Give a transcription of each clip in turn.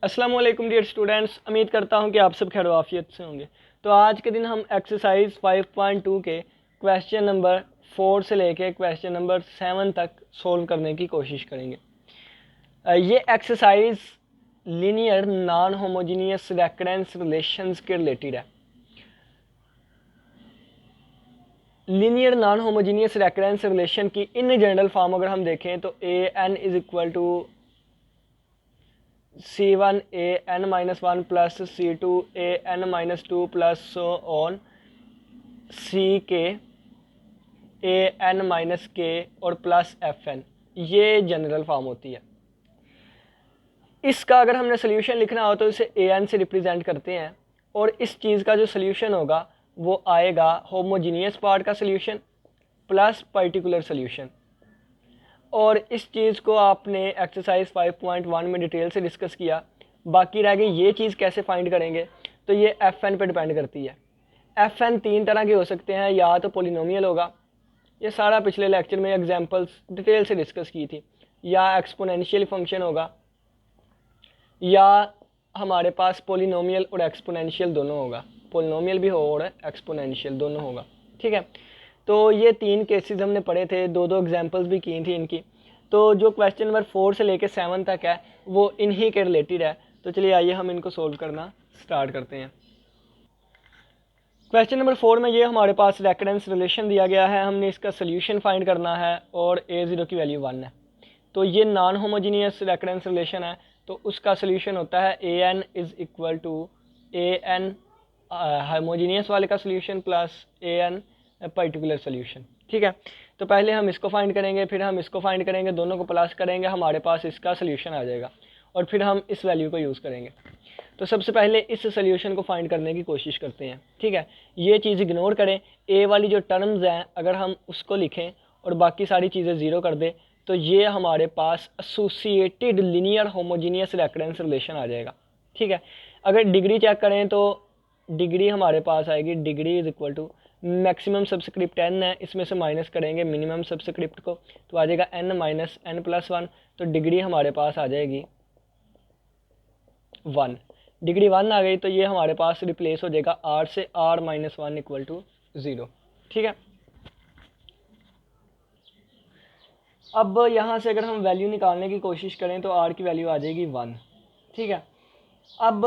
अस्सलाम वालेकुम dear students, उम्मीद करता हूं कि आप सब खैर आफियत से होंगे। तो आज के दिन हम एक्सरसाइज 5.2 के क्वेश्चन नंबर 4 से लेके क्वेश्चन नंबर 7 तक सोल्व करने की कोशिश करेंगे। ये exercise linear non homogeneous recurrence relations के रिलेटेड है। Linear non homogeneous recurrence relation की इन जनरल फॉर्म अगर हम देखें तो a n is equal to C1 a n minus 1 plus C2 a n minus 2 plus so on Ck a n minus k और plus F N, ये general form होती है। इसका अगर हमने सोल्यूशन लिखना हो तो इसे ए एन से रिप्रेजेंट करते हैं और इस चीज़ का जो सोल्यूशन होगा वो आएगा होमोजीनियस पार्ट का सोल्यूशन प्लस पर्टिकुलर सोल्यूशन। और इस चीज़ को आपने एक्सरसाइज 5.1 में डिटेल से डिस्कस किया। बाकी रह गई ये चीज़ कैसे फाइंड करेंगे, तो ये एफ एन पर डिपेंड करती है। एफ एन तीन तरह के हो सकते हैं, या तो पोलिनोमियल होगा, ये सारा पिछले लेक्चर में एग्जांपल्स डिटेल से डिस्कस की थी, या एक्सपोनेंशियल फंक्शन होगा, या हमारे पास पोलिनोमियल और एक्सपोनेंशियल दोनों होगा, पोलिनोमियल भी हो और एक्सपोनेंशियल दोनों होगा। ठीक है, तो ये तीन केसेस हमने पढ़े थे, दो दो एग्जांपल्स भी की थी इनकी। तो जो क्वेश्चन नंबर 4 से लेकर 7 तक है वो इन्हीं के रिलेटेड है। तो चलिए आइए हम इनको सोल्व करना स्टार्ट करते हैं। क्वेश्चन नंबर 4 में ये हमारे पास रेकरेंस रिलेशन दिया गया है, हमने इसका सोल्यूशन फाइंड करना है और a0 की वैल्यू 1 है। तो ये नॉन होमोजीनियस रेकरेंस रिलेशन है, तो उसका सोल्यूशन होता है a n is equal to a n homogeneous वाले का solution plus a n particular solution. ठीक है, तो पहले हम इसको फाइंड करेंगे, फिर हम इसको फाइंड करेंगे, दोनों को प्लस करेंगे, हमारे पास इसका सोल्यूशन आ जाएगा और फिर हम इस वैल्यू को यूज़ करेंगे। तो सबसे पहले इस सोल्यूशन को फाइंड करने की कोशिश करते हैं। ठीक है, ये चीज़ इग्नोर करें, ए वाली जो टर्म्स हैं अगर हम उसको लिखें और बाकी सारी चीज़ें ज़ीरो कर दें तो ये हमारे पास associated linear homogeneous recurrence relation आ जाएगा। ठीक है, अगर डिग्री चेक करें तो डिग्री हमारे पास आएगी, degree is equal to maximum subscript n है, इसमें से माइनस करेंगे मिनिमम सब्सक्रिप्ट को तो आ जाएगा n माइनस n प्लस 1। तो डिग्री हमारे पास आ जाएगी 1। डिग्री 1 आ गई तो ये हमारे पास रिप्लेस हो जाएगा r से, r माइनस 1 इक्वल टू 0। ठीक है, अब यहाँ से अगर हम वैल्यू निकालने की कोशिश करें तो r की वैल्यू आ जाएगी 1। ठीक है, अब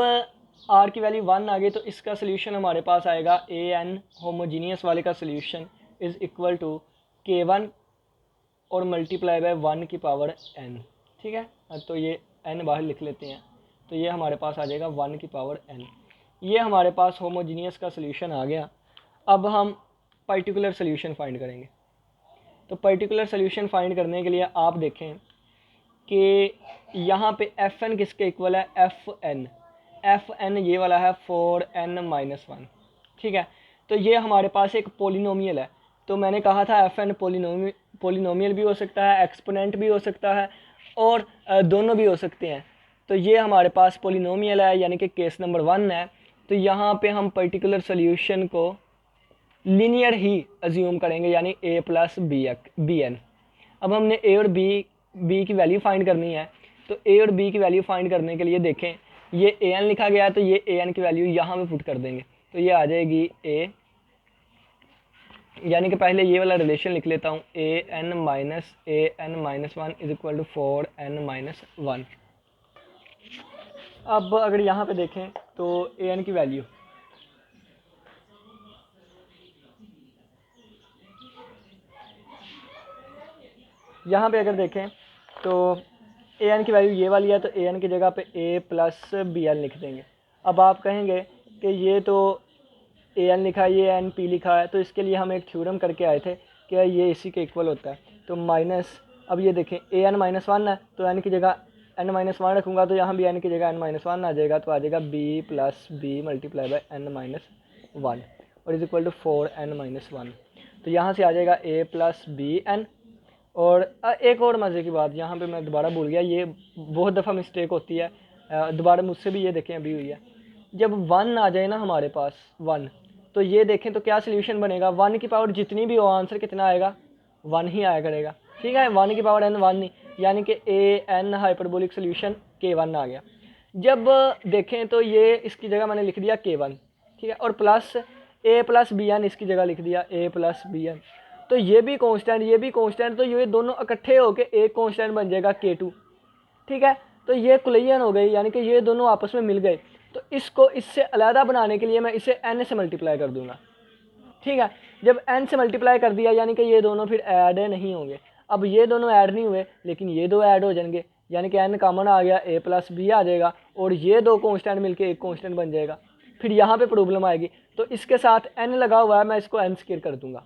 r की वैल्यू 1 आ गई तो इसका सोल्यूशन हमारे पास आएगा ए एन होमोजीनियस वाले का solution is equal to k1 और मल्टीप्लाई बाय 1 की पावर n। ठीक है, तो ये n बाहर लिख लेते हैं, तो ये हमारे पास आ जाएगा 1 की पावर n। ये हमारे पास होमोजीनियस का सोल्यूशन आ गया। अब हम पर्टिकुलर सोल्यूशन फाइंड करेंगे। तो पर्टिकुलर सोल्यूशन फाइंड करने के लिए आप देखें कि यहाँ पे एफ एन किसके इक्वल है, एफ एन ये वाला है 4n माइनस 1। ठीक है, तो ये हमारे पास एक पोलिनोमियल है। तो मैंने कहा था एफ एन पोलिनोमियल भी हो सकता है, एक्सपोनेंट भी हो सकता है और दोनों भी हो सकते हैं। तो ये हमारे पास पोलिनोमियल है, यानी कि केस नंबर 1 है। तो यहाँ पे हम पर्टिकुलर सोल्यूशन को लीनियर ही अज्यूम करेंगे, यानी a प्लस बी एन। अब हमने a और b की वैल्यू फाइंड करनी है। तो a और b की वैल्यू फाइंड करने के लिए देखें, ये a n लिखा गया है तो ये a n की वैल्यू यहाँ पे पुट कर देंगे, तो ये आ जाएगी a, यानी कि पहले ये वाला रिलेशन लिख लेता हूँ, a n minus 1 is equal to 4n minus 1। अब अगर यहाँ पे देखें तो a n की वैल्यू यहाँ पे अगर देखें तो ए एन की वैल्यू ये वाली है, तो ए एन की जगह पे ए प्लस बी एन लिख देंगे। अब आप कहेंगे कि ये तो ए एन लिखा है, ये एन पी लिखा है, तो इसके लिए हम एक थ्योरम करके आए थे कि ये इसी के इक्वल होता है। तो माइनस, अब ये देखें ए एन माइनस 1 है तो एन की जगह एन माइनस 1 रखूँगा तो यहाँ भी एन की जगह एन माइनस 1 आ जाएगा, तो आ जाएगा b plus b multiply by n minus 1 और is equal to 4n minus 1। तो यहाँ से आ जाएगा ए प्लस बी एन। और एक और मज़े की बात यहाँ पे मैं दोबारा भूल गया, ये बहुत दफ़ा मिस्टेक होती है, दोबारा मुझसे भी ये देखें अभी हुई है। जब 1 आ जाए ना हमारे पास 1, तो ये देखें तो क्या सोल्यूशन बनेगा, 1 की पावर जितनी भी हो आंसर कितना आएगा, 1 ही आया करेगा। ठीक है, 1 की पावर n 1 नहीं, यानी कि A N hyperbolic solution k1 आ गया। जब देखें तो ये इसकी जगह मैंने लिख दिया K1, ठीक है, और प्लस A+BN इसकी जगह लिख दिया A+BN। तो ये भी कांस्टेंट, ये भी कांस्टेंट, तो ये दोनों इकट्ठे होके एक कांस्टेंट बन जाएगा K2, ठीक है। तो ये कुलियन हो गई, यानी कि ये दोनों आपस में मिल गए। तो इसको इससे अलहदा बनाने के लिए मैं इसे n से मल्टीप्लाई कर दूंगा, ठीक है। जब n से मल्टीप्लाई कर दिया यानी कि ये दोनों फिर ऐड नहीं होंगे। अब ये दोनों ऐड नहीं हुए लेकिन ये दो ऐड हो जाएंगे, यानी कि n कॉमन आ गया, A+B आ जाएगा और ये दो कांस्टेंट मिलके एक कांस्टेंट बन जाएगा। फिर यहाँ पे प्रॉब्लम आएगी, तो इसके साथ n लगा हुआ है, मैं इसको n स्क्वायर कर दूंगा।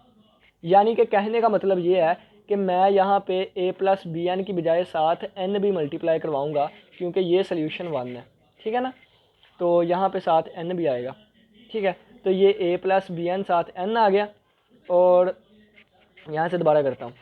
यानी कि कहने का मतलब ये है कि मैं यहाँ पे A+BN की बजाय साथ n भी मल्टीप्लाई करवाऊँगा, क्योंकि ये सोल्यूशन 1 है, ठीक है ना। तो यहाँ पे साथ n भी आएगा, ठीक है। तो ये A+BN साथ n आ गया, और यहाँ से दोबारा करता हूँ,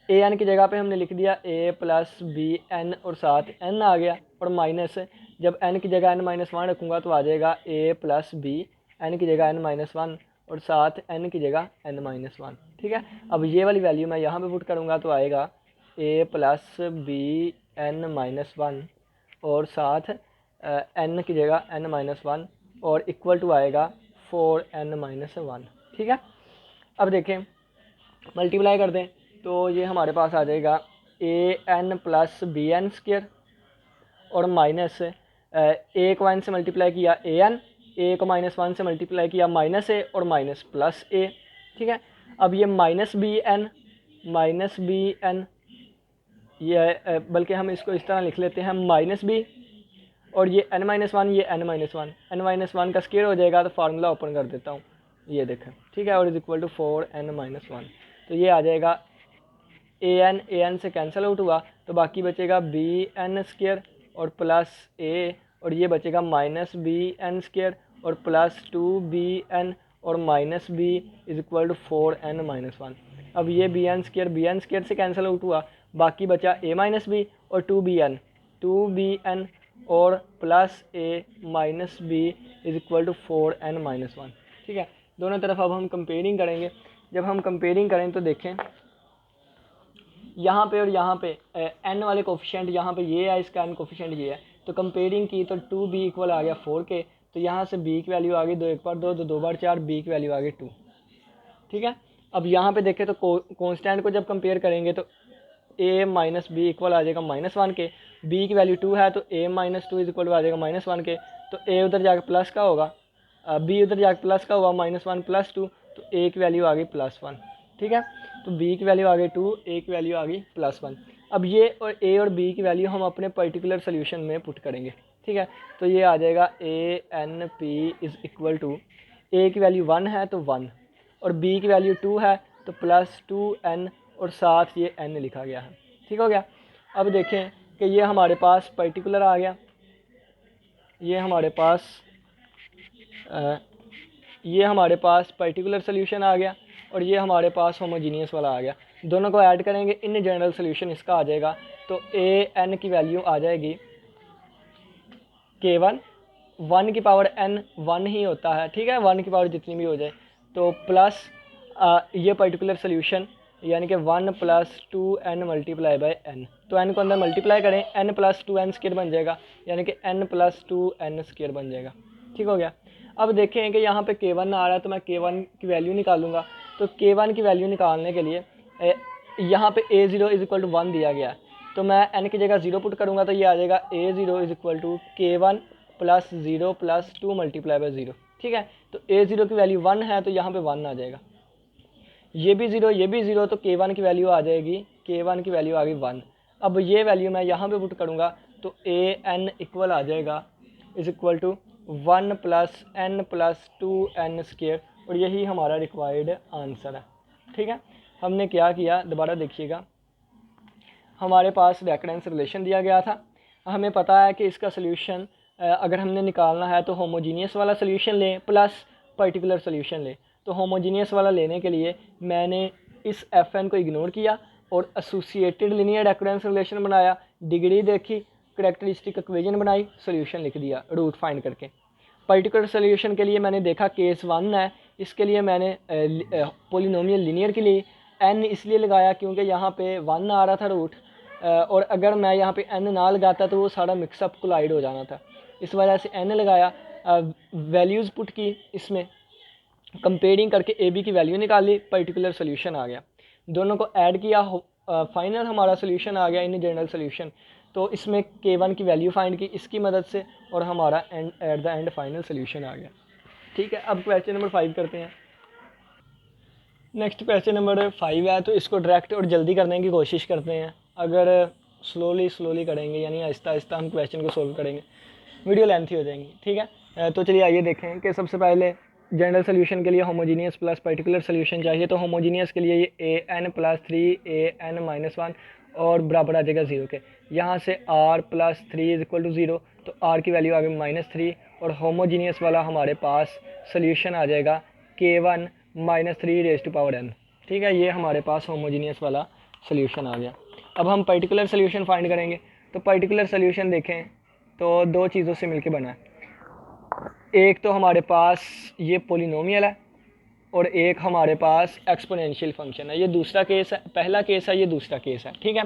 an की जगह पे हमने लिख दिया A+BN और साथ n आ गया, और माइनस, जब n की जगह n-1 रखूँगा तो आ जाएगा A+B, n की जगह n-1 और साथ n की जगह n-1, ठीक है। अब ये वाली वैल्यू मैं यहाँ पे पुट करूँगा तो आएगा A+BN-1 और साथ n की जगह n-1 और इक्वल टू आएगा 4n-1, ठीक है। अब देखें, मल्टीप्लाई कर दें तो ये हमारे पास आ जाएगा an+bn² और माइनस a को n से मल्टीप्लाई किया an, a को -1 से मल्टीप्लाई किया -a और माइनस प्लस a, ठीक है। अब ये -bn ये बल्कि हम इसको इस तरह लिख लेते हैं -b, और ये n-1, ये n-1, n-1 का स्क्वायर हो जाएगा, तो फार्मूला ओपन कर देता हूँ, ये देखें, ठीक है, और इज इक्वल टू 4n-1। तो ये आ जाएगा an से कैंसिल आउट हुआ, तो बाकी बचेगा bn² और प्लस a, और ये बचेगा -bn² और प्लस 2bn और -b is equal to 4n-1। अब ये bn² से कैंसिल आउट हुआ, बाकी बचा a-b और 2bn और plus a -b is equal to 4n-1, ठीक है। दोनों तरफ अब हम कंपेयरिंग करेंगे। जब हम कंपेयरिंग करें तो देखें, यहाँ पे और यहाँ पे n वाले कोफिशिएंट, यहाँ पे ये है, इसका n कोफिशिएंट ये है, तो कंपेयरिंग की तो 2b इक्वल आ गया 4 के, तो यहाँ से b की वैल्यू आ गई 2 1 बार 2, तो 2 बार 4, b की वैल्यू आ गई 2, ठीक है। अब यहाँ पे देखें तो कांस्टेंट को जब कंपेयर करेंगे तो a-b इक्वल आ जाएगा -1 के, b की वैल्यू 2 है तो a-2 इज इक्वल आ जाएगा -1 के, तो a उधर जाकर प्लस का होगा, b उधर जाकर प्लस का हुआ -1 + 2, तो a की वैल्यू आ गई +1, ठीक है। तो b की वैल्यू आ गई 2, a की वैल्यू आ गई +1। अब ये और a और b की वैल्यू हम अपने पर्टिकुलर सोल्यूशन में पुट करेंगे, ठीक है। तो ये आ जाएगा ANP is equal to, a की वैल्यू 1 है तो 1, और b की वैल्यू 2 है तो +2n और साथ ये n लिखा गया है, ठीक हो गया। अब देखें कि ये हमारे पास पर्टिकुलर आ गया, ये हमारे पास पर्टिकुलर सोल्यूशन आ गया, और ये हमारे पास होमोजीनियस वाला आ गया। दोनों को ऐड करेंगे, इन जनरल सोल्यूशन इसका आ जाएगा, तो an की वैल्यू आ जाएगी K1, 1 की पावर n 1 ही होता है, ठीक है, 1 की पावर जितनी भी हो जाए, तो प्लस ये पर्टिकुलर सोल्यूशन यानी कि 1 + 2n मल्टीप्लाई बाय n, तो n को अंदर मल्टीप्लाई करें, n + 2n² बन जाएगा, यानी कि n + 2n² बन जाएगा, ठीक हो गया। अब देखें कि यहाँ पे K1 आ रहा है, तो मैं K1 की वैल्यू निकालूंगा। तो K1 की वैल्यू निकालने के लिए यहाँ पे A0 इज इक्वल टू 1 दिया गया है, तो मैं n की जगह 0 पुट करूँगा, तो ये आ जाएगा A0 is equal to K1 + 0 + 2 multiply by 0, ठीक है। तो A0 की वैल्यू 1 है, तो यहाँ पे 1 आ जाएगा, ये भी 0, ये भी 0, तो K1 की वैल्यू आ जाएगी, K1 की वैल्यू आ गई 1। अब ये वैल्यू मैं यहाँ पे पुट करूँगा, तो AN इक्वल आ जाएगा is equal to 1 + n + 2n², और यही हमारा रिक्वायर्ड आंसर है, ठीक है। हमने क्या किया, दोबारा देखिएगा, हमारे पास रेकरेंस रिलेशन दिया गया था, हमें पता है कि इसका सोल्यूशन अगर हमने निकालना है तो होमोजीनियस वाला सोल्यूशन लें प्लस पर्टिकुलर सोल्यूशन लें। तो होमोजीनियस वाला लेने के लिए मैंने इस FN को इग्नोर किया और एसोसिएटेड लीनियर रेकरेंस रिलेशन बनाया, डिग्री देखी, करैक्टरिस्टिक इक्वेशन बनाई, सोल्यूशन लिख दिया रूट फाइंड करके। पर्टिकुलर सोल्यूशन के लिए मैंने देखा केस 1 है, इसके लिए मैंने पॉलिनोमियल लीनियर के लिए n इसलिए लगाया क्योंकि यहाँ पे 1 आ रहा था रूट, और अगर मैं यहाँ पे n ना लगाता तो वो सारा मिक्सअप कोलाइड हो जाना था, इस वजह से n लगाया, वैल्यूज़ पुट की, इसमें कंपेयरिंग करके ए बी की वैल्यू निकाली, पर्टिकुलर सोल्यूशन आ गया, दोनों को ऐड किया, फाइनल हमारा सोल्यूशन आ गया इन जनरल सोल्यूशन। तो इसमें K1 की वैल्यू फाइंड की इसकी मदद से और हमारा at the end final solution आ गया। ठीक है, अब क्वेश्चन नंबर 5 करते हैं। नेक्स्ट क्वेश्चन नंबर 5 है, तो इसको डायरेक्ट और जल्दी करने की कोशिश करते हैं। अगर स्लोली करेंगे यानी आहिस्ता आहिस्ता हम क्वेश्चन को सोल्व करेंगे, वीडियो लेंथी हो जाएंगी। ठीक है, तो चलिए आइए देखें कि सबसे पहले जनरल सोल्यूशन के लिए होमोजीनियस प्लस पर्टिकुलर सोल्यूशन चाहिए। तो होमोजीनियस के लिए ये an+3 an-1 और बराबर आ जाएगा 0 के। यहाँ से r+3 = 0, तो r की वैल्यू आ गई -3 और होमोजीनियस वाला हमारे पास सोल्यूशन आ जाएगा K1 -3n। ठीक है, ये हमारे पास होमोजीनियस वाला सोल्यूशन आ गया। अब हम पर्टिकुलर सोल्यूशन फाइंड करेंगे। तो पर्टिकुलर सोल्यूशन देखें तो दो चीज़ों से मिलके बना है, एक तो हमारे पास ये पोलिनोमियल है और एक हमारे पास एक्सपोनेंशियल फंक्शन है। ये दूसरा केस है, पहला केस है, ये दूसरा केस है। ठीक है,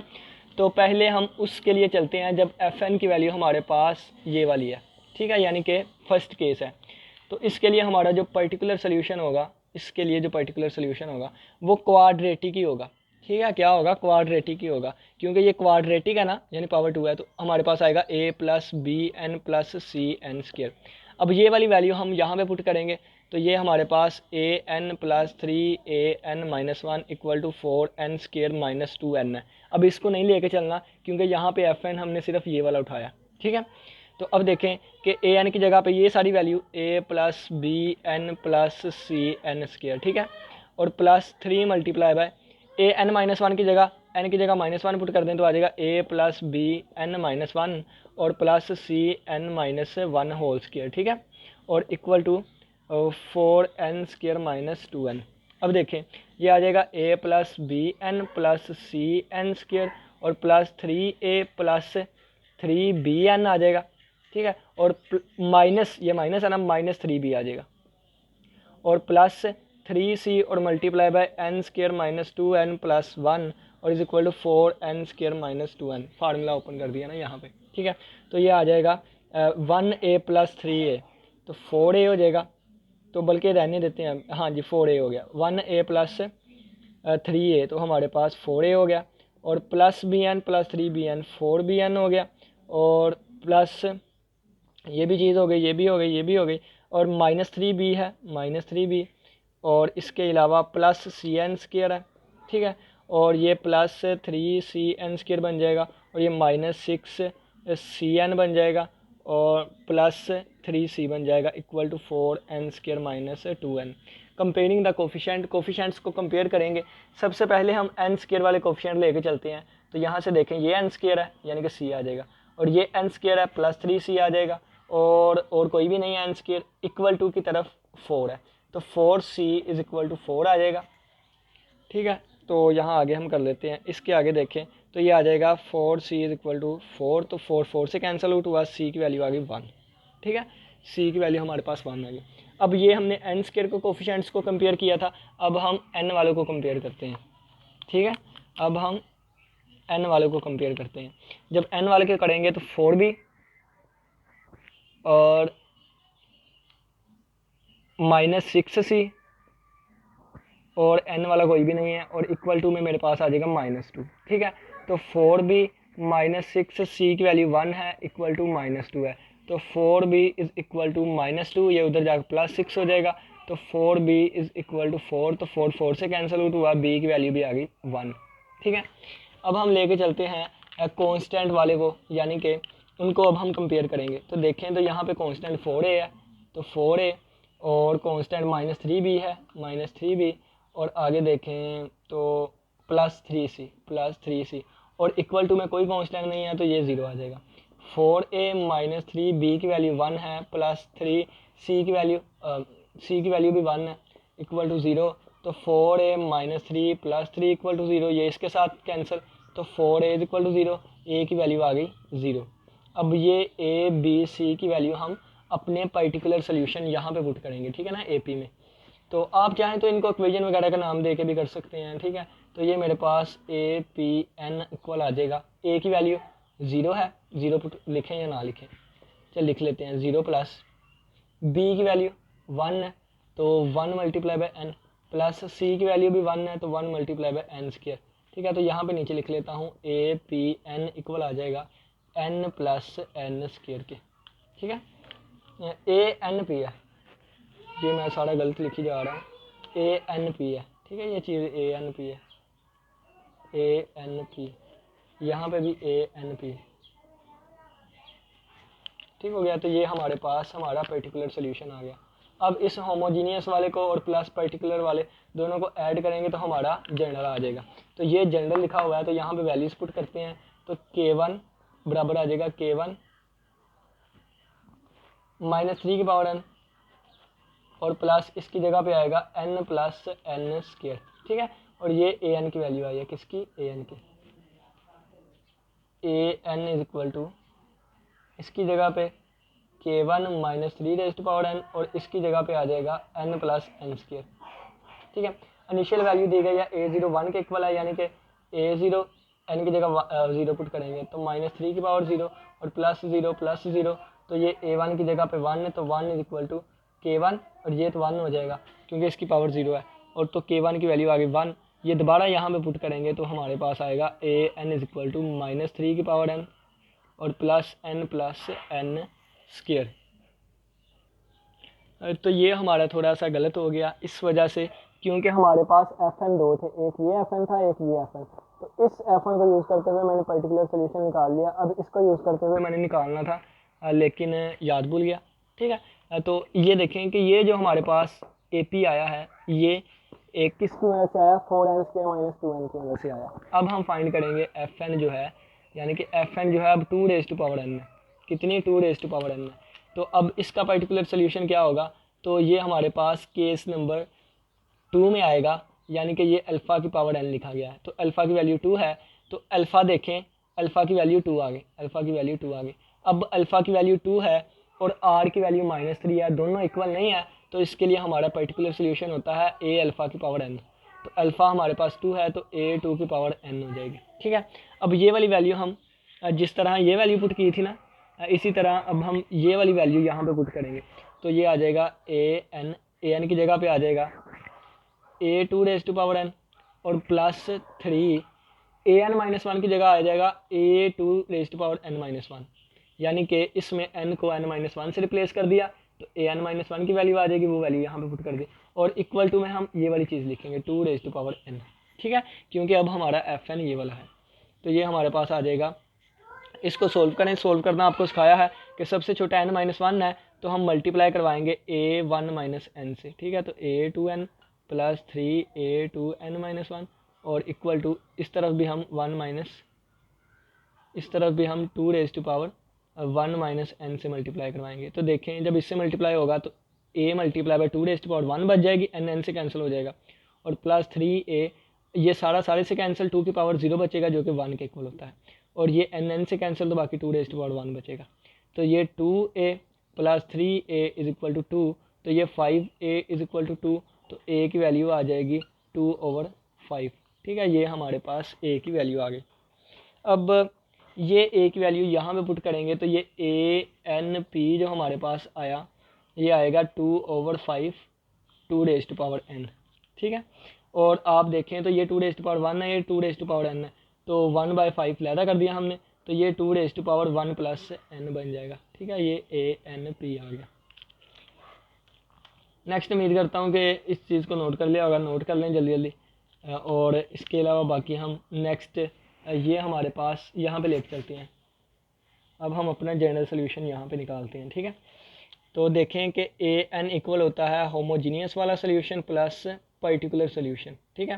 तो पहले हम उसके लिए चलते हैं जब fn की वैल्यू हमारे पास ये वाली है। ठीक है, यानी कि फर्स्ट केस है। तो इसके लिए हमारा जो पर्टिकुलर सोल्यूशन होगा, इसके लिए जो पर्टिकुलर सोल्यूशन होगा वो क्वाड्रेटिक ही होगा। ठीक है, क्या होगा? क्वाड्रेटिक ही होगा, क्योंकि ये क्वाड्रेटिक है ना, यानी पावर 2 है, तो हमारे पास आएगा a+bn+cn²। अब ये वाली वैल्यू हम यहाँ पे पुट करेंगे, तो ये हमारे पास an+3an-1 = 4n² - 2n है। अब इसको नहीं लेके चलना, क्योंकि यहाँ पे fn हमने सिर्फ ये वाला उठाया। ठीक है, तो अब देखें कि an की जगह पे ये सारी वैल्यू a+bn+cn²। ठीक है, और +3 मल्टीप्लाई बाय an-1 की जगह n की जगह -1 पुट कर दें तो आ जाएगा a+bn-1 और +cn-1 होल स्क्वायर। ठीक है, और इक्वल टू 4n² - 2n। अब देखें ये आ जाएगा a+bn+cn² और +3a+3bn आ जाएगा। ठीक है, और माइनस, ये माइनस है ना, -3b आ जाएगा और +3c और मल्टीप्लाई बाय n² - 2n + 1 और = 4n² - 2n। फार्मूला ओपन कर दिया ना यहाँ पे। ठीक है, तो ये आ जाएगा 1a + 3a, तो 4a हो जाएगा, तो बल्कि रहने देते हैं, हाँ जी 4a हो गया। 1a + 3a, तो हमारे पास 4a हो गया, और +bn + 3bn 4bn हो गया, और प्लस ये भी चीज़ हो गई, ये भी हो गई, ये भी हो गई, और -3b है, -3b, और इसके अलावा +cn² है। ठीक है, और ये +3cn² बन जाएगा, और ये -6cn बन जाएगा, और +3c बन जाएगा, equal to 4n² - 2n। Comparing the coefficient, coefficients को कंपेयर करेंगे। सबसे पहले हम n² वाले कोफिशेंट लेके चलते हैं। तो यहाँ से देखें ये n² है, यानी कि c आ जाएगा, और ये n² है, +3c आ जाएगा, और कोई भी नहीं है n², इक्वल टू की तरफ 4 है, तो 4c = 4 आ जाएगा। ठीक है, तो यहाँ आगे हम कर लेते हैं। इसके आगे देखें तो ये आ जाएगा 4c = 4, तो 4 से कैंसिल आउट हुआ, c की वैल्यू आ गई 1। ठीक है, c की वैल्यू हमारे पास 1 आ गई। अब ये हमने n² को कोफिशेंट्स को कंपेयर किया था, अब हम n वालों को कंपेयर करते हैं। ठीक है, अब हम n वालों को कंपेयर करते हैं। जब n वाले के करेंगे तो 4b और -6c, और n वाला कोई भी नहीं है, और इक्वल टू में मेरे पास आ जाएगा -2। ठीक है, तो 4b -6c की वैल्यू 1 है, इक्वल टू -2 है, तो 4b = -2, ये उधर जाकर +6 हो जाएगा, तो 4b = 4, तो 4 से कैंसिल आउट हुआ, b की वैल्यू भी आ गई 1। ठीक है, अब हम लेके चलते हैं कांस्टेंट वाले को, यानी कि उनको अब हम कंपेयर करेंगे। तो देखें तो यहाँ पे कांस्टेंट 4a है, तो 4a, और कांस्टेंट -3b है, -3b, और आगे देखें तो +3c, और इक्वल टू में कोई कांस्टेंट नहीं है, तो ये 0 आ जाएगा। 4a - 3b की वैल्यू 1 है, +3c की वैल्यू c की वैल्यू भी 1 है, इक्वल टू 0, तो 4a - 3 + 3 = 0, ये इसके साथ कैंसिल, तो 4a = 0, a की वैल्यू आ गई 0। अब ये a b c की वैल्यू हम अपने पर्टिकुलर सोल्यूशन यहाँ पे पुट करेंगे। ठीक है ना, AP में। तो आप चाहें तो इनको इक्वेशन वगैरह का नाम दे के भी कर सकते हैं। ठीक है, तो ये मेरे पास ए पी एन इक्वल आ जाएगा, ए की वैल्यू 0 है, 0 पुट लिखें या ना लिखें, चल लिख लेते हैं 0 प्लस बी की वैल्यू 1 है तो 1 मल्टीप्लाई बाय एन, प्लस सी की वैल्यू भी 1 है तो 1 मल्टीप्लाई बाय एन स्क्वायर। ठीक है, तो यहाँ पे नीचे लिख लेता हूँ ए पी एन इक्वल आ जाएगा एन प्लस एन स्क्वायर के। ठीक है, ए एन पी है, ये मैं सारा गलत लिखी जा रहा हूँ, ए एन पी है। ठीक है, ये चीज़ ए एन पी है, ए एन पी, यहाँ पे भी ए एन पी। ठीक हो गया, तो ये हमारे पास हमारा पर्टिकुलर सोल्यूशन आ गया। अब इस होमोजीनियस वाले को और प्लस पर्टिकुलर वाले दोनों को ऐड करेंगे तो हमारा जनरल आ जाएगा। तो ये जनरल लिखा हुआ है तो यहाँ पे वैल्यूज पुट करते हैं, तो K1 बराबर आ जाएगा K1 -3 की पावर n और प्लस इसकी जगह पे आएगा n प्लस एन स्क्वायर। ठीक है, और ये ए एन की वैल्यू आई है, किसकी, ए एन की, ए एन इज इक्वल टू इसकी जगह पे K1 -3 raise to power n और इसकी जगह पे आ जाएगा n प्लस एन स्क्वायर। ठीक है, इनिशियल वैल्यू दी गई है a0 1 के इक्वल है, यानी कि a0 n की जगह 0 पुट करेंगे तो -3 की पावर 0 और प्लस 0 तो ये a1 की जगह पे 1 है तो 1 इज इक्वल टू K1 और ये तो 1 हो जाएगा क्योंकि इसकी पावर 0 है, और तो K1 की वैल्यू आ गई 1। ये दोबारा यहाँ पे पुट करेंगे तो हमारे पास आएगा an इज इक्वल टू -3 की पावर n और प्लस एन स्क्वायर। तो ये हमारा थोड़ा सा गलत हो गया इस वजह से, क्योंकि हमारे पास एफ एन दो थे, एक ये एफ एन था एक ये एफ एन, तो इस एफ एन को यूज़ करते हुए मैंने पर्टिकुलर सोल्यूशन निकाल लिया। अब इसको यूज़ करते हुए मैंने निकालना था लेकिन याद भूल गया। ठीक है, तो ये देखें कि ये जो हमारे पास ए पी आया है ये एक किसकी वजह से आया, 4n स्क्वायर - 2n की वजह से आया। अब हम फाइंड करेंगे एफ एन जो है, यानी कि एफ एन जो है अब 2 रेज़ टू पावर n है, कितनी 2 रेज़ टू पावर n है। तो अब इसका पर्टिकुलर सोल्यूशन क्या होगा, तो ये हमारे पास केस नंबर 2 में आएगा, यानी कि ये अल्फ़ा की पावर n लिखा गया है तो अल्फ़ा की वैल्यू 2 है, तो अल्फ़ा देखें, अल्फ़ा की वैल्यू 2 आ गई, अल्फ़ा की वैल्यू 2 आ गई। अब अल्फ़ा की वैल्यू 2 है और आर की वैल्यू -3 है, दोनों इक्वल नहीं है, तो इसके लिए हमारा पर्टिकुलर सोल्यूशन होता है ए अल्फ़ा की पावर n। तो अल्फ़ा हमारे पास 2 है तो ए 2 की पावर n हो जाएगी। ठीक है, अब ये वाली वैल्यू हम जिस तरह ये वैल्यू पुट की थी ना, इसी तरह अब हम ये वाली वैल्यू यहाँ पे पुट करेंगे तो ये आ जाएगा ए एन की जगह पे आ जाएगा a2 raise to power n और प्लस 3 an-1 की जगह आ जाएगा a2 raise to power n-1, यानी कि इसमें n को n-1 से रिप्लेस कर दिया तो an-1 की वैल्यू आ जाएगी, वो वैल्यू यहाँ पे पुट कर दी और इक्वल टू में हम ये वाली चीज़ लिखेंगे 2 रेज़ टू पावर n। ठीक है, क्योंकि अब हमारा एफ एन ये वाला है तो ये हमारे पास आ जाएगा। इसको सोल्व करें, सोल्व करना आपको सिखाया है कि सबसे छोटा n-1 है तो हम मल्टीप्लाई करवाएंगे a1 - n से। ठीक है, तो a2n प्लस 3a2n-1 और इक्वल टू इस तरफ भी हम 1 इस तरफ भी हम 2 रेज़ टू पावर 1 - n से मल्टीप्लाई करवाएंगे। तो देखें जब इससे मल्टीप्लाई होगा तो a multiply by 2 raise to power 1 बच जाएगी, n से कैंसिल हो जाएगा और प्लस 3a, ये सारे से कैंसिल, 2 की पावर 0 बचेगा जो कि 1 के इक्वल होता है और ये n से कैंसिल तो बाकी 2 रेज़ टू पावर 1 बचेगा। तो ये 2a plus 3a is equal to 2, तो ये 5a इज इक्वल टू 2, तो a की वैल्यू आ जाएगी 2/5। ठीक है, ये हमारे पास a की वैल्यू आ गई। अब ये a की वैल्यू यहाँ पे पुट करेंगे तो ये a-n-p जो हमारे पास आया ये आएगा 2/5 2 रेज़ टू पावर n। ठीक है, और आप देखें तो ये 2 रेज़ टू पावर 1 है, ये 2 रेज़ टू पावर n है, तो 1/5 लैदा कर दिया हमने तो ये 2 raise to power 1 plus n बन जाएगा। ठीक है, ये a-n-p आ गया। नेक्स्ट उम्मीद करता हूँ कि इस चीज़ को नोट कर लिया होगा, नोट कर लें जल्दी जल्दी। और इसके अलावा बाकी हम नेक्स्ट ये हमारे पास यहाँ पे लेके चलते हैं। अब हम अपना जनरल सोल्यूशन यहाँ पे निकालते हैं। ठीक है, तो देखें कि ए एन इक्वल होता है होमोजीनियस वाला सोल्यूशन प्लस पर्टिकुलर सोल्यूशन। ठीक है,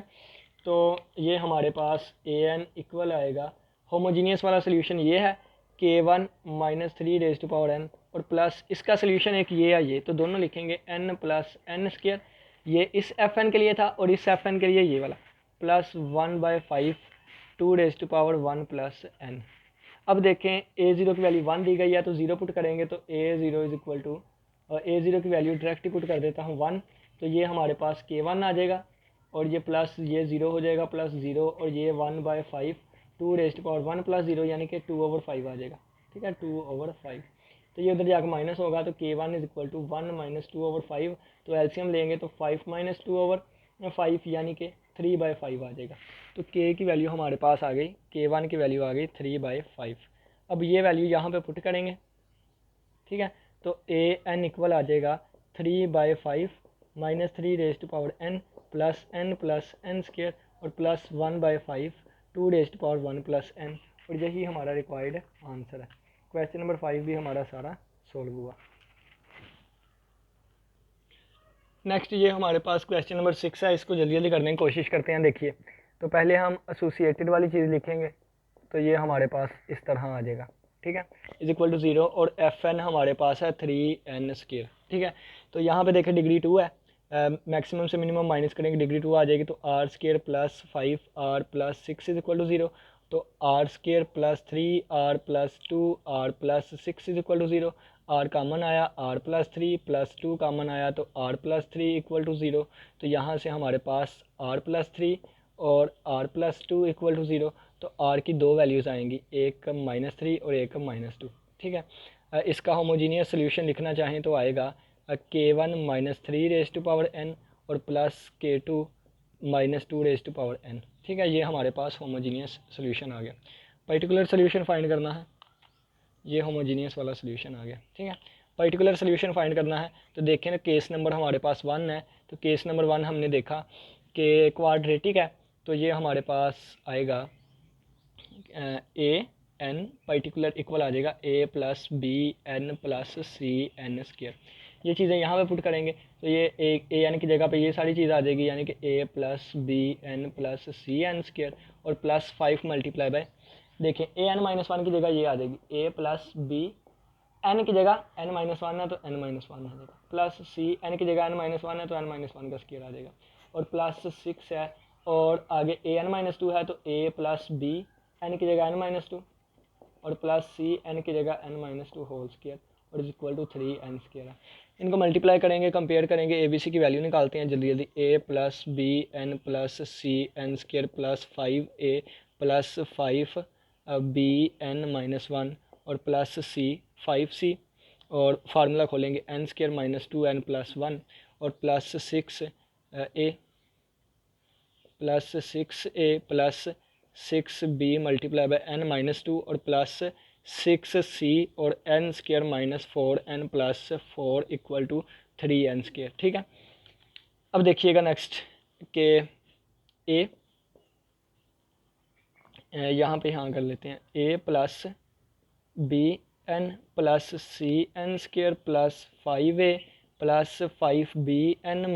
तो ये हमारे पास ए एन इक्वल आएगा, होमोजीनियस वाला सोल्यूशन ये है K1 - 3 raise to power n और प्लस इसका सोल्यूशन एक ये है, ये तो दोनों लिखेंगे n प्लस एन स्क्वायर, ये इस एफ एन के लिए था और इस एफ एन के लिए ये वाला plus 1/5 2 raise to power 1 plus n। अब देखें a0 की वैल्यू 1 दी गई है तो 0 पुट करेंगे तो a0 is equal to, a0 की वैल्यू डायरेक्ट ही पुट कर देता हूँ 1, तो ये हमारे पास K1 आ जाएगा और ये प्लस ये 0 हो जाएगा, प्लस 0 और ये 1/5 2⁻1 प्लस 0 यानी कि 2/5 आ जाएगा। ठीक है, 2/5। तो ये उधर जाकर माइनस होगा, तो k1 is equal to 1 minus 2/5। तो एलसीएम लेंगे तो 5 माइनस 2/5 यानी कि 3/5 आ जाएगा। तो k की वैल्यू हमारे पास आ गई, k1 की वैल्यू आ गई 3/5। अब ये वैल्यू यहाँ पे पुट करेंगे। ठीक है, तो an इक्वल आ जाएगा 3/5 minus 3⁻n plus n square और प्लस 1/5 2⁻1 प्लस n। और यही हमारा रिक्वायर्ड आंसर है। क्वेश्चन नंबर 5 भी हमारा सारा सोल्व हुआ। नेक्स्ट ये हमारे पास क्वेश्चन नंबर 6 है, इसको जल्दी जल्दी करने की कोशिश करते हैं। देखिए, तो पहले हम एसोसिएटेड वाली चीज़ लिखेंगे, तो ये हमारे पास इस तरह आ जाएगा। ठीक है, इज इक्वल टू 0 और एफ एन हमारे पास है 3n स्क्र। ठीक है, तो यहाँ पे देखें डिग्री 2 है, मैक्सिमम से मिनिमम माइनस करेंगे, डिग्री 2 आ जाएगी, तो r square plus 5r plus 6 is equal to 0। तो r square plus 3r plus 2r plus 6 is equal to 0। R common आया, आर प्लस 3 प्लस 2 कामन आया, तो आर प्लस 3 इक्वल टू 0। तो यहाँ से हमारे पास आर प्लस 3 और आर प्लस 2 इक्वल टू 0। तो आर की दो वैल्यूज़ आएंगी, एक -3 और एक -2। ठीक है, इसका होमोजीनियस सोल्यूशन लिखना चाहें तो आएगा k1 -3⁻n और प्लस k2 -2⁻n। ठीक है, ये हमारे पास होमोजीनियस सोल्यूशन आ गया। पर्टिकुलर सोल्यूशन फाइंड करना है, ये होमोजीनियस वाला सोल्यूशन आ गया। ठीक है, पर्टिकुलर सोल्यूशन फाइंड करना है, तो देखें ना केस नंबर हमारे पास 1 है, तो केस नंबर 1 हमने देखा कि क्वाड्रेटिक है, तो ये हमारे पास आएगा ए एन पर्टिकुलर इक्वल आ जाएगा a plus b n plus c n square. ये चीज़ें यहाँ पे पुट करेंगे, तो ये ए एन की जगह पे ये सारी चीज़ आ जाएगी, यानी कि a plus b n plus c n square और प्लस 5 मल्टीप्लाई बाय, देखिए an-1 की जगह ये आ जाएगी, a प्लस बी एन की जगह n-1 है तो n-1 आ जाएगा, प्लस सी एन की जगह n-1 है तो n-1 का स्क्वायर आ जाएगा, और प्लस 6 है, और आगे an-2 है तो a प्लस बी एन की जगह n-2 और प्लस सी एन की जगह n-2 होल स्क्वायर और is equal to 3n square है। इनको मल्टीप्लाई करेंगे, कंपेयर करेंगे, ए बी सी की वैल्यू निकालते हैं जल्दी जल्दी। a plus b n plus c n square plus 5a plus 5b(n-1) और प्लस सी 5c और फार्मूला खोलेंगे n² - 2n + 1 और plus 6a plus 6b multiply by n-2 और प्लस 6c और n² - 4n plus 4 equal to 3n²। ठीक है, अब देखिएगा नेक्स्ट के a यहाँ पे कर लेते हैं, a plus b n plus c n square plus 5a plus 5b(n -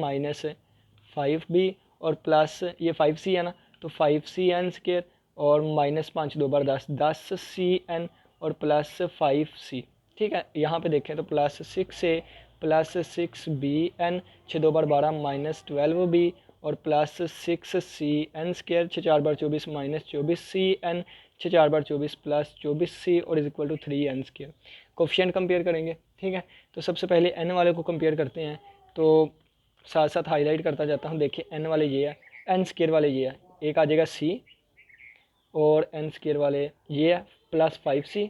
5b) और प्लस ये 5c है ना, तो 5cn² और -5 2 बार 10 10cn और प्लस 5c। ठीक है, यहाँ पे देखें तो प्लस 6a प्लस 6bn 6 2 बार 12 -12b और प्लस 6cn² 6 4 बार 24 -24cn 6 4 बार 24 प्लस 24c और is equal to 3n²। Coefficient compare करेंगे। ठीक है, तो सबसे पहले n वाले को कंपेयर करते हैं, तो साथ साथ हाईलाइट करता जाता हूँ। देखिए n वाले ये है, n² वाले ये है, एक आ जाएगा c और n² वाले ये है प्लस 5c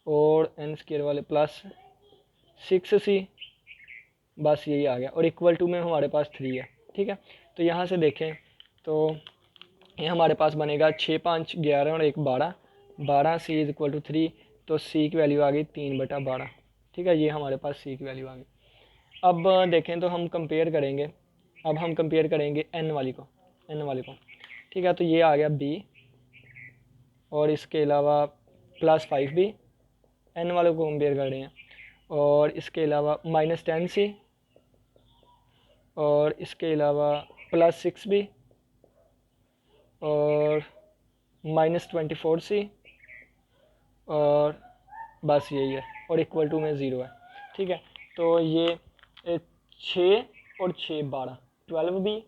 और n² वाले प्लस 6c, बस यही आ गया और इक्वल टू में हमारे पास 3 है। ठीक है, तो यहाँ से देखें तो ये हमारे पास बनेगा 6 5 11 और 1 12 12c इज इक्वल टू 3, तो c की वैल्यू आ गई 3/12। ठीक है, ये हमारे पास c की वैल्यू आ गई। अब देखें तो हम कंपेयर करेंगे, अब हम कंपेयर करेंगे n वाले को। ठीक है, तो ये आ गया b और इसके अलावा प्लस 5b, n वाले को कंपेयर कर रहे हैं, और इसके अलावा -10c और इसके अलावा प्लस 6b और -24c और बस यही है और इक्वल टू में 0 है। ठीक है, तो ये 6 और 6 12 12b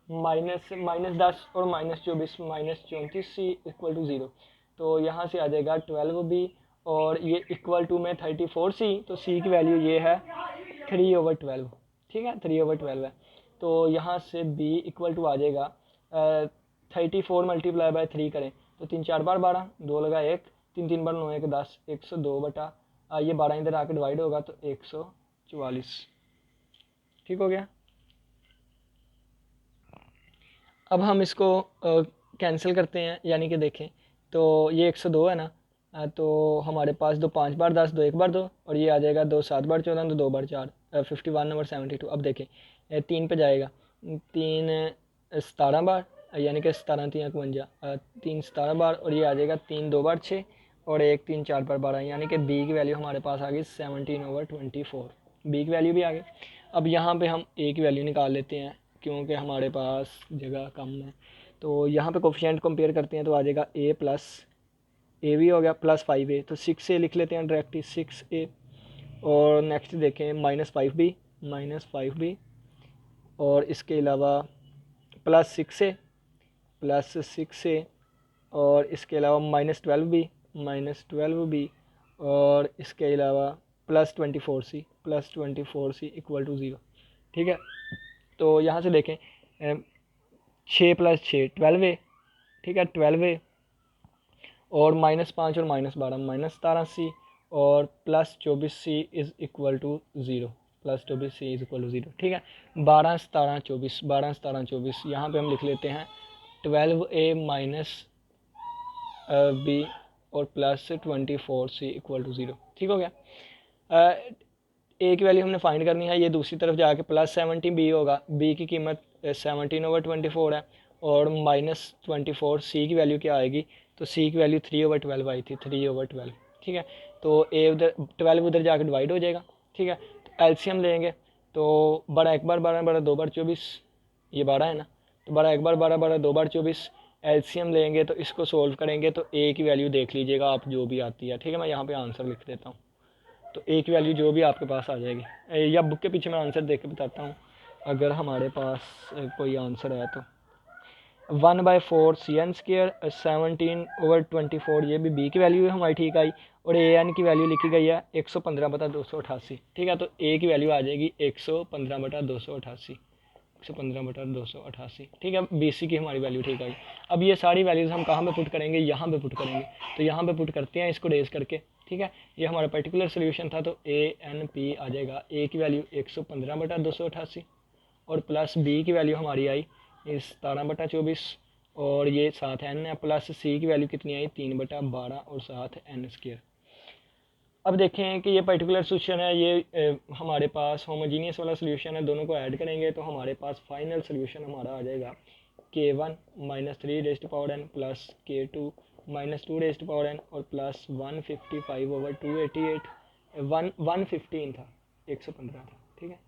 -10 और -24 -34c इक्वल टू 0, तो यहाँ से आ जाएगा 12b और ये इक्वल टू में 34c, तो c की वैल्यू ये है 3/12। ठीक है, 3/12 है। तो यहाँ से b इक्वल टू आ जाएगा 34 मल्टीप्लाई बाय 3 करें तो 3 4 बार 12, 2 लगा 1, 3 3 बार 9 1 10, 102 बटा ये 12 इधर आके डिवाइड होगा तो 144। ठीक हो गया। अब हम इसको कैंसिल करते हैं, यानी कि देखें तो ये 102 है ना, तो हमारे पास 2 5 बार 10, 2 1 बार 2, और ये आ जाएगा 2 7 बार 14, तो 2 बार 4, 51 नंबर 72। अब देखें 3 पे जाएगा, 3 17 बार, यानी कि 17 3 51, 3 17 बार, और ये आ जाएगा 3 2 बार 6, और 1 3 4 बार 12, यानी कि बी की वैल्यू हमारे पास आ गई 17/24। बी की वैल्यू भी आ गई। अब यहाँ पे हम ए की वैल्यू निकाल लेते हैं क्योंकि हमारे पास जगह कम है। तो यहाँ पे कोफिशिएंट कंपेयर करते हैं तो आ जाएगा ए प्लस ए भी हो गया प्लस 5a, तो 6a लिख लेते हैं डायरेक्टली 6a। और नेक्स्ट देखें -5b और इसके अलावा प्लस 6a और इसके अलावा -12b और इसके अलावा +24c इक्वल टू 0। ठीक है, तो यहाँ से देखें 6 + 6 12a, ठीक है 12a, और -5 और -12 -17c, और +24c is equal to 0, +24c is equal to 0। ठीक है, 12 17 24 यहाँ पे हम लिख लेते हैं 12a माइनस b और +24c इक्वल टू 0। ठीक हो गया। ए की वैल्यू हमने फाइंड करनी है, ये दूसरी तरफ जाके +17b होगा, b की कीमत 17/24 है, और -24c की वैल्यू क्या आएगी, तो c की वैल्यू 3/12 आई थी, 3/12। ठीक है, तो a उधर 12 उधर जाके डिवाइड हो जाएगा। ठीक है, तो एलसीएम लेंगे तो बड़ा 1 बार 12 बड़ा 2 बार 24, ये 12 है ना, तो बड़ा 1 बार 12 बड़ा 2 बार 24। एलसीएम लेंगे तो इसको सोल्व करेंगे तो a की वैल्यू देख लीजिएगा आप जो भी आती है। ठीक है, मैं यहाँ पे आंसर लिख देता हूँ, तो ए की वैल्यू जो भी आपके पास आ जाएगी, या बुक के पीछे मैं आंसर देख के बताता हूँ अगर हमारे पास कोई आंसर है तो 1/4 cn² 17/24, ये भी बी की वैल्यू है हमारी ठीक आई, और ए एन की वैल्यू लिखी गई है 115/288। ठीक है, तो ए की वैल्यू आ जाएगी 115/288, 115/288। ठीक है, BC की हमारी वैल्यू ठीक आई। अब ये सारी वैल्यूज़ हम कहाँ पे पुट करेंगे, यहाँ पे पुट करेंगे, तो यहाँ पे पुट करते हैं इसको रेज करके। ठीक है, ये हमारा पर्टिकुलर सोल्यूशन था, तो ANP आ जाएगा, ए की वैल्यू 115/288, और प्लस बी की वैल्यू हमारी आई 17/24, और ये साथ n है, प्लस सी की वैल्यू कितनी आई 3/12, और साथ n²। अब देखें कि ये पर्टिकुलर सोल्यूशन है, ये हमारे पास होमोजीनियस वाला सोल्यूशन है, दोनों को ऐड करेंगे तो हमारे पास फाइनल सोल्यूशन हमारा आ जाएगा k1 -3n plus k2 -2n और प्लस 155/288, 115 था, 115 था। ठीक है,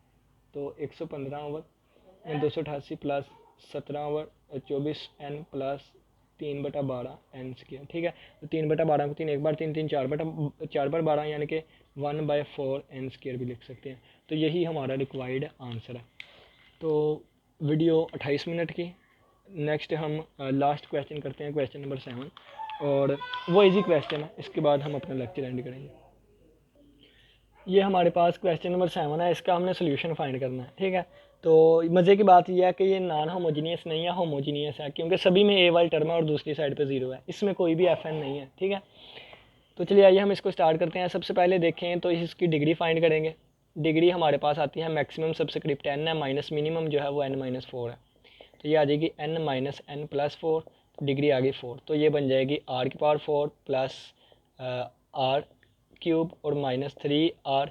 तो 115/288 प्लस 17/24n प्लस 3/12n²। ठीक है, तो 3/12 को 3 1 बार 3 3 4/12 यानी कि 1/4n² भी लिख सकते हैं। तो यही हमारा रिक्वायर्ड आंसर है। तो वीडियो 28 मिनट की, नेक्स्ट हम लास्ट क्वेश्चन करते हैं, क्वेश्चन नंबर 7, और वो इजी क्वेश्चन है, इसके बाद हम अपना लेक्चर एंड करेंगे। ये हमारे पास क्वेश्चन नंबर 7 है, इसका हमने सोल्यूशन फाइंड करना है। ठीक है, तो मज़े की बात यह है कि ये नॉन होमोजीनियस नहीं है, होमोजीनियस है, क्योंकि सभी में ए वाली टर्म है और दूसरी साइड पे 0 है, इसमें कोई भी FN नहीं है। ठीक है, तो चलिए आइए हम इसको स्टार्ट करते हैं। सबसे पहले देखें तो इसकी डिग्री फाइंड करेंगे। डिग्री हमारे पास आती है मैक्सिमम सबस्क्रिप्ट n है, माइनस मिनिमम जो है वो n-4 है, तो ये आ जाएगी n-n+4, डिग्री आ गई 4, तो ये बन जाएगी r⁴ प्लस r³ और -3r²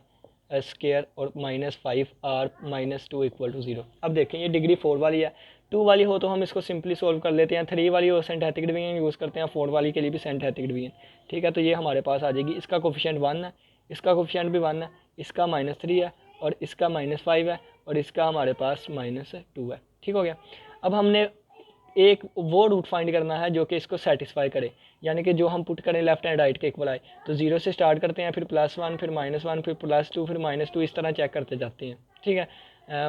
और -5r-2 इक्वल टू 0। अब देखें ये डिग्री 4 वाली है, 2 वाली हो तो हम इसको सिंपली सोल्व कर लेते हैं, 3 वाली हो सिंथेटिक डिवीजन यूज़ करते हैं, 4 वाली के लिए भी सिंथेटिक डिवीजन। ठीक है, तो ये हमारे पास आ जाएगी, इसका कोफिशिएंट 1 है, इसका कोफिशिएंट भी 1 है, इसका -3 है, और इसका -5 है, और इसका हमारे पास -2 है। ठीक हो गया। अब हमने एक वो रूट फाइंड करना है जो कि इसको सेटिस्फाई करे, यानी कि जो हम पुट करें लेफ्ट एंड राइट के इक्वल आए, तो 0 से स्टार्ट करते हैं, फिर +1, फिर -1, फिर +2, फिर -2, इस तरह चेक करते जाते हैं। ठीक है,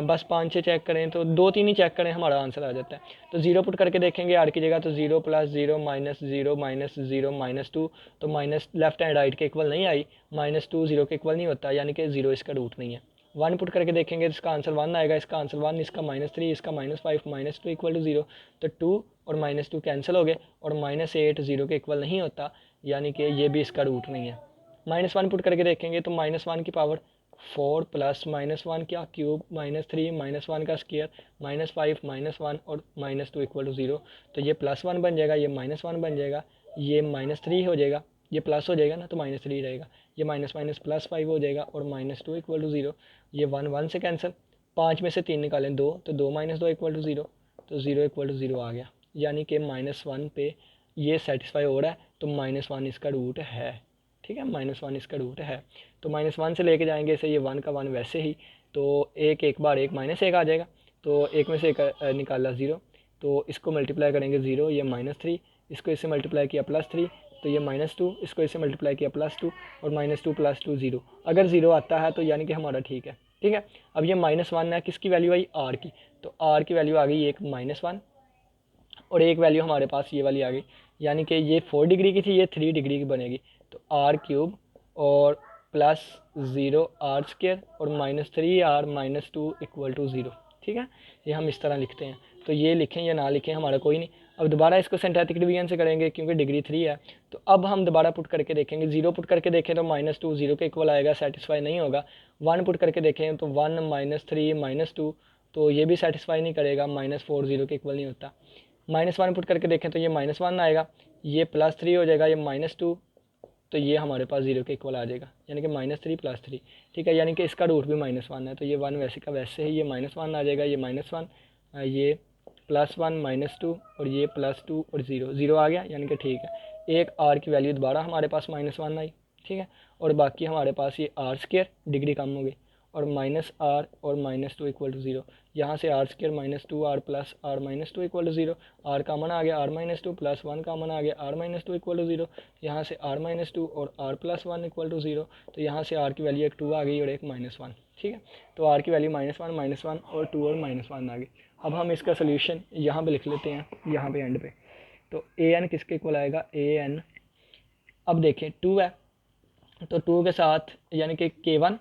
बस 5 6 चेक करें तो 2-3 ही चेक करें हमारा आंसर आ जाता है। तो 0 पुट करके देखेंगे आर की जगह, तो 0 + 0 -0 -0 -2, तो माइनस लेफ्ट एंड राइट के इक्वल नहीं आई, -2 0 के इक्वल नहीं होता, यानी कि 0 इसका रूट नहीं है। 1 पुट करके देखेंगे तो इसका आंसर 1 आएगा, इसका आंसर 1, इसका -3, इसका -5, -2 इक्वल टू 0। तो 2 और -2 कैंसिल हो गए और -8 0 के इक्वल नहीं होता, यानी कि ये भी इसका रूट नहीं है। -1 पुट करके देखेंगे तो -1 की पावर 4 प्लस -1 क्या क्यूब -3 -1 का स्क्वायर -5 -1 और -2 इक्वल टू 0। तो ये +1 बन जाएगा, ये -1 बन जाएगा, ये -3 हो जाएगा, ये प्लस हो जाएगा ना तो -3 रहेगा, ये माइनस माइनस +5 हो जाएगा और -2 इक्वल टू 0। ये 1 1 से कैंसिल, 5 में से 3 निकालें 2, तो 2 - 2 इक्वल टू 0, तो 0 इक्वल टू 0 आ गया, यानी कि -1 पे ये सेटिस्फाई हो रहा है, तो -1 इसका रूट है। ठीक है, -1 इसका रूट है। तो -1 से लेके जाएंगे इसे, ये 1 का 1 वैसे ही, तो एक बार एक -1 आ जाएगा, तो एक में से एक निकाला 0, तो इसको मल्टीप्लाई करेंगे 0, ये -3, इसको इससे मल्टीप्लाई किया +3, तो ये -2, इसको इससे मल्टीप्लाई किया +2 और -2 + 2 0। अगर 0 आता है तो यानी कि हमारा ठीक है। ठीक है, अब ये -1 है, किसकी वैल्यू आई, r की, तो r की वैल्यू आ गई एक -1 और एक वैल्यू हमारे पास ये वाली आ गई, यानी कि ये 4 डिग्री की थी, ये 3 डिग्री की बनेगी, तो r³ और +0r² और -3r -2 इक्वल टू 0। ठीक है, ये हम इस तरह लिखते हैं, तो ये लिखें या ना लिखें हमारा कोई नहीं। अब दोबारा इसको सिंथेटिक डिवीजन से करेंगे क्योंकि डिग्री 3 है, तो अब हम दोबारा पुट करके देखेंगे। 0 पुट करके देखें तो -2 0 के इक्वल आएगा, सेटिस्फाई नहीं होगा। 1 पुट करके देखें तो 1 -3 -2, तो ये भी सेटिस्फाई नहीं करेगा, -4 0 के इक्वल नहीं होता। -1 पुट करके देखें तो ये -1 आएगा, ये +3 हो जाएगा, ये -2, तो ये हमारे पास 0 के इक्वल आ जाएगा, यानी कि -3 + 3। ठीक है, यानी कि इसका रूट भी -1 है, तो ये 1 वैसे का वैसे ही, ये -1 आ जाएगा, ये -1, ये +1 -2 और ये +2 और 0 0 आ गया, यानी कि ठीक है। एक r की वैल्यू दोबारा हमारे पास -1 आई। ठीक है, और बाकी हमारे पास ये r² डिग्री कम हो गई और -r और -2 इक्वल टू 0। यहाँ से r² -2r plus r -2 equal to 0, r common आ गया, r -2 + 1 कामन आ गया, r -2 इक्वल टू 0। यहाँ से r -2 और r + 1 इक्वल टू 0, तो यहाँ से r की वैल्यू एक 2 आ गई और एक -1। ठीक है, तो r की वैल्यू -1 और 2 और -1 आ गई। अब हम इसका सोल्यूशन यहाँ पे लिख लेते हैं, यहाँ पे एंड पे। तो an किसके इक्वल आएगा, an, अब देखें 2 है, तो 2 के साथ यानी कि k1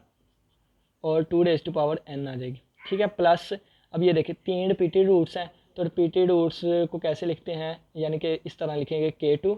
और 2n आ जाएगी। ठीक है, प्लस अब ये देखिए 3 रिपीटेड रूट्स हैं, तो रिपीटेड रूट्स को कैसे लिखते हैं, यानी कि इस तरह लिखेंगे k2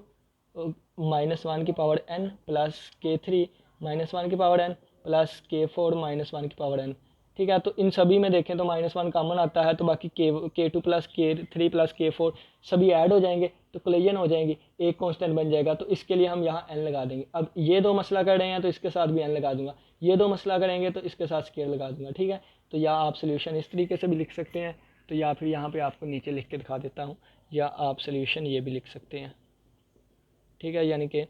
-1 की पावर n प्लस k3 -1 की पावर n प्लस k4 -1 की पावर n। ठीक है, तो इन सभी में देखें तो -1 कॉमन आता है, तो बाकी k2 plus k3 plus k4 सभी ऐड हो जाएंगे, तो कोलिजन हो जाएंगे, एक कांस्टेंट बन जाएगा। तो इसके लिए हम यहाँ n लगा देंगे। अब ये दो मसला कर रहे हैं तो इसके साथ भी n लगा दूंगा, ये दो मसला करेंगे तो इसके साथ स्केयर लगा दूंगा। ठीक है, तो या आप सोल्यूशन इस तरीके से भी लिख सकते हैं, तो या फिर यहाँ पे आपको नीचे लिख के दिखा देता हूँ, या आप सोल्यूशन ये भी लिख सकते हैं। ठीक है, यानी कि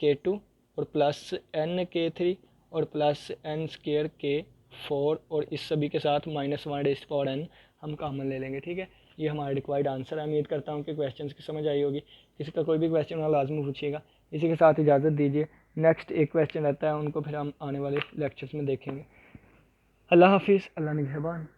k2 और प्लस n k3 और प्लस n² k4 और इस सभी के साथ -1n हम कॉमन ले लेंगे। ठीक है, ये हमारा रिक्वायर्ड आंसर है। उम्मीद करता हूँ कि क्वेश्चन की समझ आई होगी। किसी का कोई भी क्वेश्चन हो लाजमी पूछिएगा। इसी के साथ इजाज़त दीजिए, नेक्स्ट एक क्वेश्चन रहता है, उनको फिर हम आने वाले लेक्चर्स में देखेंगे। अल्लाह हाफिज़, अल्लाह निगहबान।